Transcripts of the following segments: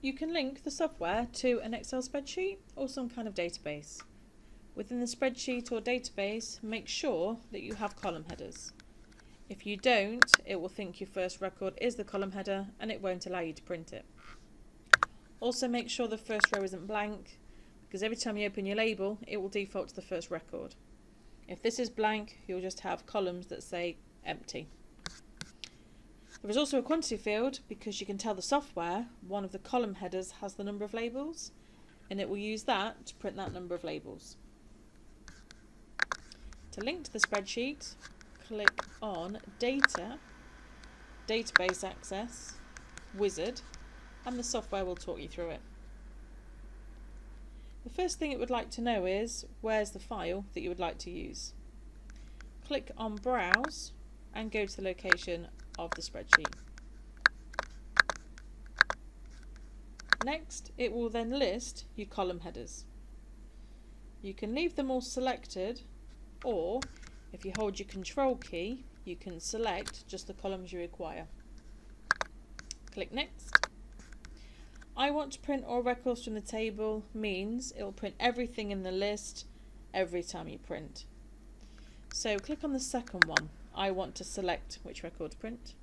You can link the software to an Excel spreadsheet or some kind of database. Within the spreadsheet or database, make sure that you have column headers. If you don't, it will think your first record is the column header and it won't allow you to print it. Also make sure the first row isn't blank, because every time you open your label, it will default to the first record. If this is blank, you'll just have columns that say empty. There is also a quantity field because you can tell the software one of the column headers has the number of labels, and it will use that to print that number of labels. To link to the spreadsheet, click on Data, Database Access, Wizard, and the software will talk you through it. The first thing it would like to know is where's the file that you would like to use. Click on Browse and go to the location of the spreadsheet. Next, it will then list your column headers. You can leave them all selected, or if you hold your Control key, you can select just the columns you require. Click Next. I want to print all records from the table means it will print everything in the list every time you print. So click on the second one. I want to select which record to print.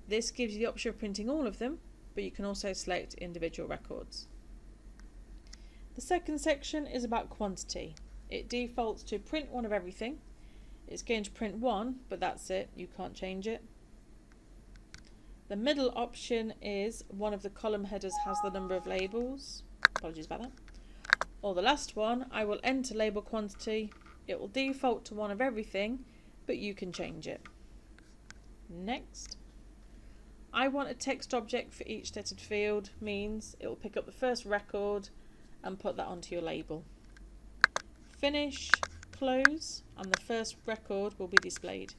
This gives you the option of printing all of them, but you can also select individual records. The second section is about quantity. It defaults to print one of everything. It's going to print one, but that's it, you can't change it. The middle option is one of the column headers has the number of labels. Apologies about that. Or the last one, I will enter label quantity. It will default to one of everything, but you can change it. Next. I want a text object for each stated field means it will pick up the first record and put that onto your label. Finish, close, and the first record will be displayed.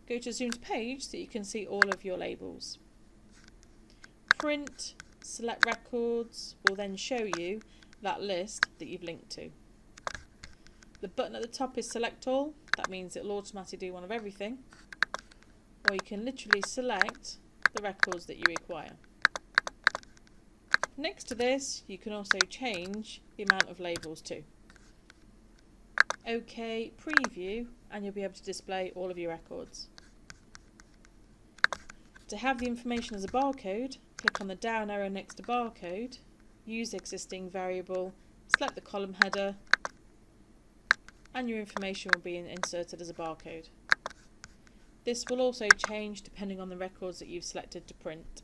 Go to Zoom to page so you can see all of your labels. Print, select records will then show you that list that you've linked to. The button at the top is select all, that means it will automatically do one of everything, or you can literally select the records that you require. Next to this, you can also change the amount of labels too. OK, preview, and you'll be able to display all of your records. To have the information as a barcode, click on the down arrow next to barcode, use existing variable, select the column header, and your information will be inserted as a barcode. This will also change depending on the records that you've selected to print.